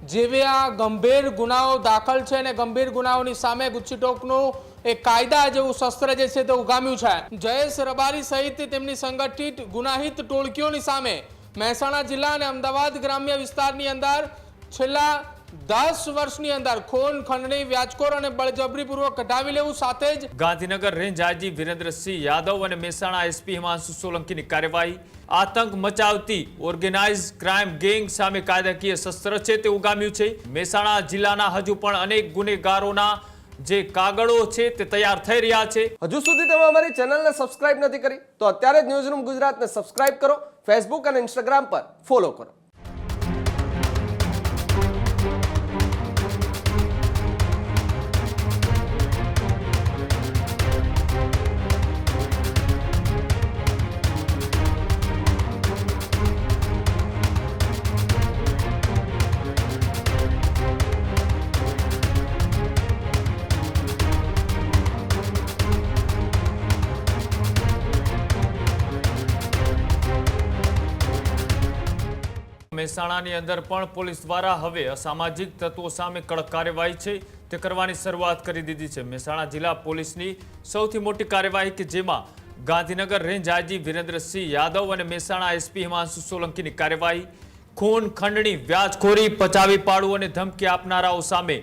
જેવી આ ગંભીર ગુનાઓ દાખલ છે અને ગંભીર ગુનાઓની સામે ગુજસીટોકનું એક કાયદા જેવું શસ્ત્ર જે છે તે ઉગામ્યું છે। જયેશ રબારી સહિત તેમની સંગઠિત ગુનાહિત ટોળકીઓની સામે મહેસાણા જિલ્લા અને અમદાવાદ ગ્રામ્ય વિસ્તારની અંદર છેલ્લા 10 વર્ષની અંદર ખૂન ખંડણી વ્યાજખોર અને બળજબરીપૂર્વક કઢાવી લેવું સાથે જ ગાંધીનગર રેન્જ આઈજી વિરેન્દ્રસિંહ યાદવ અને મહેસાણા એસપી હિમાંશુ સોલંકીની કાર્યવાહી આતંક મચાવતી ઓર્ગેનાઇઝ ક્રાઇમ ગેંગ સામે કાયદાકીય શસ્ત્ર છે તે ઉગામ્યું છે। મહેસાણા જિલ્લાના હજુ પણ અનેક ગુનેગારોના જે કાગળો છે તે તૈયાર થઈ રહ્યા છે। હજુ સુધી તમે અમારી ચેનલને સબસ્ક્રાઇબ નથી કરી તો અત્યારે જ ન્યૂઝરૂમ ગુજરાતને સબસ્ક્રાઇબ કરો, ફેસબુક અને ઇન્સ્ટાગ્રામ પર ફોલો કરો। મહેસાણાની અંદર પણ પોલીસ દ્વારા હવે અસામાજિક તત્વો સામે કડક કાર્યવાહી છે તે કરવાની શરૂઆત કરી દીધી છે। મહેસાણા જિલ્લા પોલીસની સૌથી મોટી કાર્યવાહી કે જેમાં ગાંધીનગર રેન્જ આઈજી વિરેન્દ્રસિંહ યાદવ અને મહેસાણા એસપી હિમાંશુ સોલંકીની કાર્યવાહી ખૂન ખંડણી વ્યાજખોરી પચાવી પાડવું અને ધમકી આપનારાઓ સામે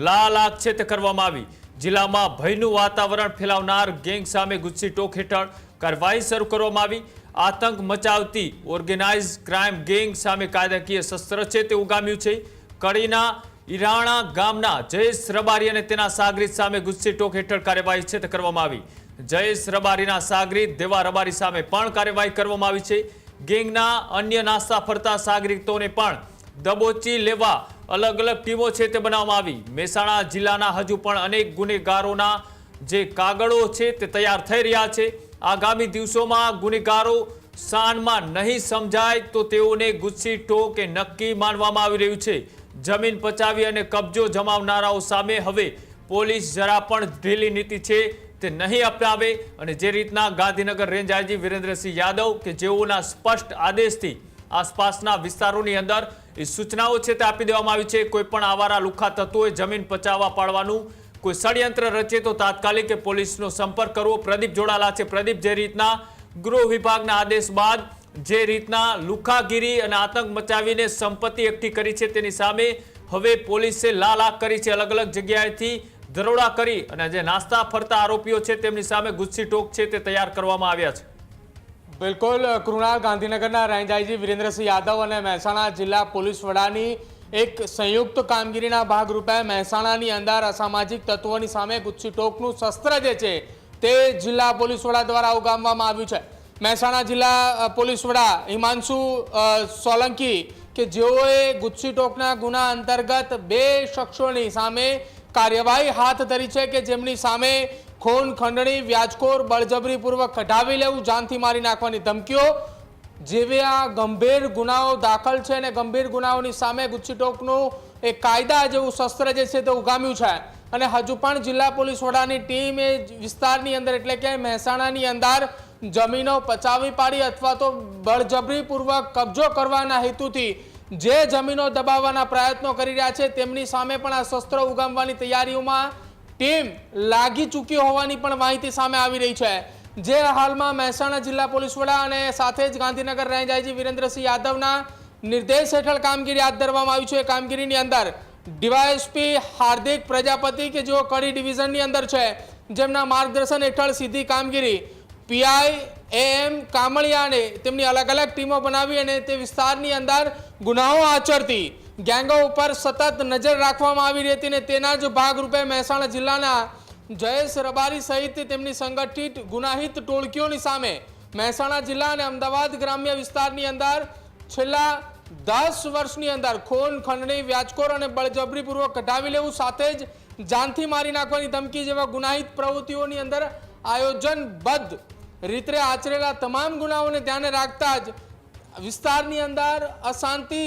લાલ આંખ છે તે કરવામાં આવી। જિલ્લામાં ભયનું વાતાવરણ ફેલાવનાર ગેંગ સામે ગુજસીટોક હેઠળ કાર્યવાહી શરૂ કરવામાં આવી। આતંક મચાવતી ઓર્ગેનાઇઝ ક્રાઇમ ગેંગ સામે કાયદાકીય શસ્ત્ર છે તે ઉગામ્યું છે। કડીના ઈરાણા ગામના જયેશ રબારી અને તેના સાગરીત સામે ગુજસીટોક હેઠળ કાર્યવાહી છે તે કરવામાં આવી। જયેશ રબારીના સાગરીત દેવા રબારી સામે પણ કાર્યવાહી કરવામાં આવી છે। ગેંગના અન્ય નાસ્તા ફરતા સાગરીતોને પણ દબોચી લેવા અલગ અલગ ટીમો છે તે બનાવવામાં આવી। મહેસાણા જિલ્લાના હજુ પણ અનેક ગુનેગારોના જે કાગળો છે તે તૈયાર થઈ રહ્યા છે। આગામી દિવસોમાં ગુનેગારો શાનમાં નહીં સમજાય તો તેઓને ગુજસીટોક એ નક્કી માનવામાં આવી રહ્યું છે। જમીન પચાવી અને કબજો જમાવનારાઓ સામે હવે પોલીસ જરા પણ ઢીલી નીતિ છે તે નહીં અપનાવે અને જે રીતના ગાંધીનગર રેન્જ આઈજી વિરેન્દ્રસિંહ યાદવ કે જેઓના સ્પષ્ટ આદેશથી આસપાસના વિસ્તારોની અંદર એ સૂચનાઓ છે તે આપી દેવામાં આવી છે। કોઈ પણ આવારા લુખ્ખા તત્વોએ જમીન પચાવવા પાડવાનું કોઈ ષડયંત્ર રચે તો તાત્કાલિક પોલીસનો સંપર્ક કરવો। પ્રદીપ જોડાલા છે। પ્રદીપ, જે રીતના ગૃહ વિભાગના આદેશ બાદ જે રીતના લુખાગીરી અને આતંક મચાવીને સંપત્તિ એકઠી કરી છે તેની સામે હવે પોલીસે લાલ આંખ કરી છે। અલગ અલગ જગ્યાએથી દરોડા કરી અને જે નાસ્તા ફરતા આરોપીઓ છે તેમની સામે ગુજસીટોક છે તે તૈયાર કરવામાં આવ્યા છે। બિલકુલ કૃણાલ, ગાંધીનગરના રેન્જ આઈજી વિરેન્દ્રસિંહ યાદવ અને મહેસાણા જિલ્લા પોલીસ વડાની એક સંયુક્ત કામગીરીના ભાગરૂપે મહેસાણાની અંદર અસામાજિક તત્વોની સામે ગુજસીટોકનું શસ્ત્ર જે છે તે જિલ્લા પોલીસ વડા દ્વારા ઉગામવામાં આવ્યું છે। મહેસાણા જિલ્લા પોલીસ વડા હિમાંશુ સોલંકી કે જેઓએ ગુજસીટોકના ગુના અંતર્ગત 2 શખ્સોની સામે કાર્યવાહી હાથ ધરી છે કે જેમની સામે ખૂન ખંડણી વ્યાજખોર બળજબરીપૂર્વક કઢાવી લેવું, જાનથી મારી નાખવાની ધમકીઓ જેવી આ ગંભીર ગુનાઓ દાખલ છે અને ગંભીર ગુનાઓની સામે ગુજસીટોકનું એક કાયદા જેવું શસ્ત્ર જે છે તે ઉગામ્યું છે। અને હજુ પણ જિલ્લા પોલીસ વડાની ટીમ એ વિસ્તારની અંદર એટલે કે મહેસાણાની અંદર જમીનો પચાવી પાડી અથવા તો બળજબરીપૂર્વક કબજો કરવાના હેતુથી જે જમીનો દબાવવાના પ્રયત્નો કરી રહ્યા છે તેમની સામે પણ આ શસ્ત્ર ઉગામવાની તૈયારીઓમાં ટીમ લાગી ચૂકી હોવાની પણ માહિતી સામે આવી રહી છે। જે હાલમાં મહેસાણા જિલ્લા પોલીસ વડા અને સાથે જ ગાંધીનગર રેન્જ આઈજી વિરેન્દ્રસિંહ યાદવના નિર્દેશ હેઠળ કામગીરી હાથ ધરવામાં આવી છે। કામગીરીની અંદર ડીવાયએસપી હાર્દિક પ્રજાપતિ કે જેઓ કડી ડિવિઝનની અંદર છે જેમના માર્ગદર્શન હેઠળ સીધી કામગીરી પીઆઈ એમ કામળિયાને તેમની અલગ અલગ ટીમો બનાવી અને તે વિસ્તારની અંદર ગુનાઓ આચરતી ગેંગો ઉપર સતત નજર રાખવામાં આવી રહી હતી અને તેના જ ભાગરૂપે મહેસાણા જિલ્લાના જયેશ રબારી સહિત તેમની સંગઠિત ગુનાહિત ટોળકીઓની સામે મહેસાણા જિલ્લા અને અમદાવાદ ગ્રામ્ય વિસ્તારની અંદર છેલ્લા 10 વર્ષની અંદર ખૂન ખંડણી વ્યાજખોર અને બળજબરીપૂર્વક કઢાવી લેવું સાથે જ જાનથી મારી નાખવાની ધમકી જેવા ગુનાહિત પ્રવૃત્તિઓની અંદર આયોજનબદ્ધ રીતે આચરેલા તમામ ગુનાઓને ધ્યાને રાખતા જ વિસ્તારની અંદર અશાંતિ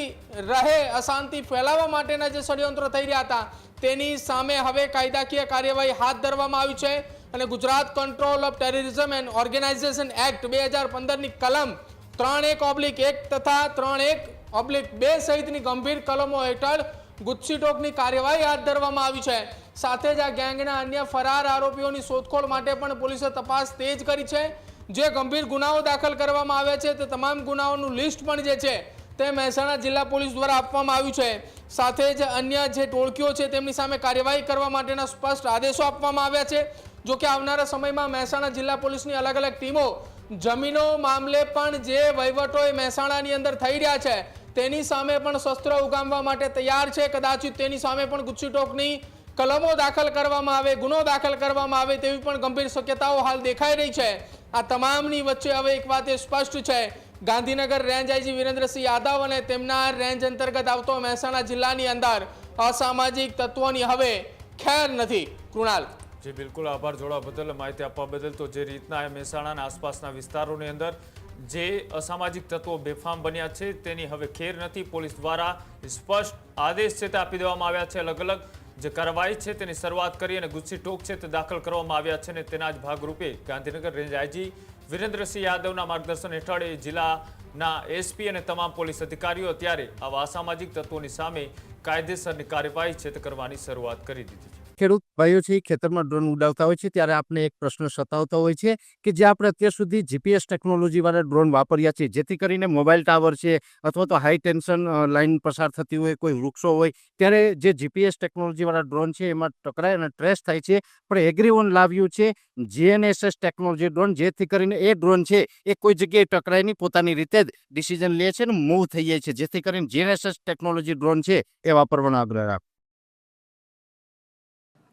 રહે, અશાંતિ ફેલાવવા માટેના જે ષડયંત્રો થઈ રહ્યા હતા તેની સામે હવે કાયદાકીય કાર્યવાહી હાથ ધરવામાં આવી છે અને Gujarat control of terrorism and organisation act 2015ની કલમ 3(1)(1) તથા 3(1)(2) સહિતની ગંભીર કલમો હેઠળ ગુજસીટોકની કાર્યવાહી હાથ ધરવામાં આવી છે. સાથે જ આ ગેંગના અન્ય ફરાર આરોપીઓની શોધખોળ માટે પણ પોલીસે તપાસ તેજ કરી છે. જે ગંભીર ગુનાઓ દાખલ કરવામાં આવ્યા છે તે તમામ ગુનાઓનું લિસ્ટ પણ જે છે તે મહેસાણા જિલ્લા પોલીસ દ્વારા આપવામાં આવ્યું છે. સાથે જ અન્ય જે ટોળકીઓ છે તેમની સામે કાર્યવાહી કરવા માટેના સ્પષ્ટ આદેશો આપવામાં આવ્યા છે. જો કે આવનારા સમયમાં મહેસાણા જિલ્લા પોલીસની અલગ અલગ ટીમો જમીનો મામલે પણ જે વહીવટો એ મહેસાણાની અંદર થઈ રહ્યા છે તેની સામે પણ શસ્ત્રો ઉગામવા માટે તૈયાર છે. કદાચિત તેની સામે પણ ગુજસીટોકની કલમો દાખલ કરવામાં આવે, ગુનો દાખલ કરવામાં આવે તેવી પણ ગંભીર શક્યતાઓ હાલ દેખાઈ રહી છે. આ તમામની વચ્ચે હવે એક વાત એ સ્પષ્ટ છે, ગાંધીનગર રેન્જ આઈજી વિરેન્દ્રસિંહ યાદવ અને તેમના રેન્જ અંતર્ગત આવતો મહેસાણા જિલ્લાની અંદર અસામાજિક તત્વોની હવે ખેર નથી. કૃણાલ. જી બિલકુલ, આભાર જોડવા બદલ, માહિતી આપવા બદલ. તો જે રીતના મહેસાણાના આસપાસના વિસ્તારોની અંદર જે અસામાજિક તત્વો બેફામ બન્યા છે તેની હવે ખેર નથી. પોલીસ દ્વારા સ્પષ્ટ આદેશ છે તે આપી દેવામાં આવ્યા છે. અલગ અલગ જે કાર્યવાહી છે તેની શરૂઆત કરી અને ગુજસીટોક છે તે દાખલ કરવામાં આવ્યા છે અને તેના જ ભાગરૂપે ગાંધીનગર રેન્જ આઈજી વિરેન્દ્રસિંહ યાદવના માર્ગદર્શન હેઠળ જિલ્લાના એસપી અને તમામ પોલીસ અધિકારીઓ અત્યારે આવા અસામાજિક તત્વોની સામે કાયદેસરની કાર્યવાહી છે તે કરવાની શરૂઆત કરી દીધી છે. ખેડૂત ભાઈઓ છે ખેતરમાં ડ્રોન ઉડાવતા હોય છે ત્યારે આપણે એક પ્રશ્ન સતાવતો હોય છે કે જે આપણે અત્યાર સુધી જીપીએસ ટેકનોલોજી વાળા ડ્રોન વાપર્યા છે, જેથી કરીને મોબાઈલ ટાવર છે અથવા તો હાઈ ટેન્શન લાઇન પસાર થતી હોય, કોઈ વૃક્ષો હોય, ત્યારે જે જીપીએસ ટેકનોલોજી વાળા ડ્રોન છે એમાં ટકરાય અને ટ્રેસ થાય છે. પણ એગ્રીવન લાવ્યું છે જીએનએસએસ ટેકનોલોજી ડ્રોન, જેથી કરીને એ ડ્રોન છે એ કોઈ જગ્યાએ ટકરાય નહીં, પોતાની રીતે જ ડિસિઝન લે છે ને મૂવ થઈ જાય છે, જેથી કરીને જીએનએસએસ ટેકનોલોજી ડ્રોન છે એ વાપરવાનો આગ્રહ રાખો.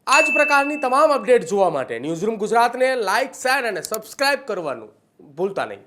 આ જ પ્રકારની તમામ અપડેટ જોવા માટે ન્યૂઝરૂમ ગુજરાતને લાઇક, શેર અને સબસ્ક્રાઇબ કરવાનું ભૂલતા નહીં.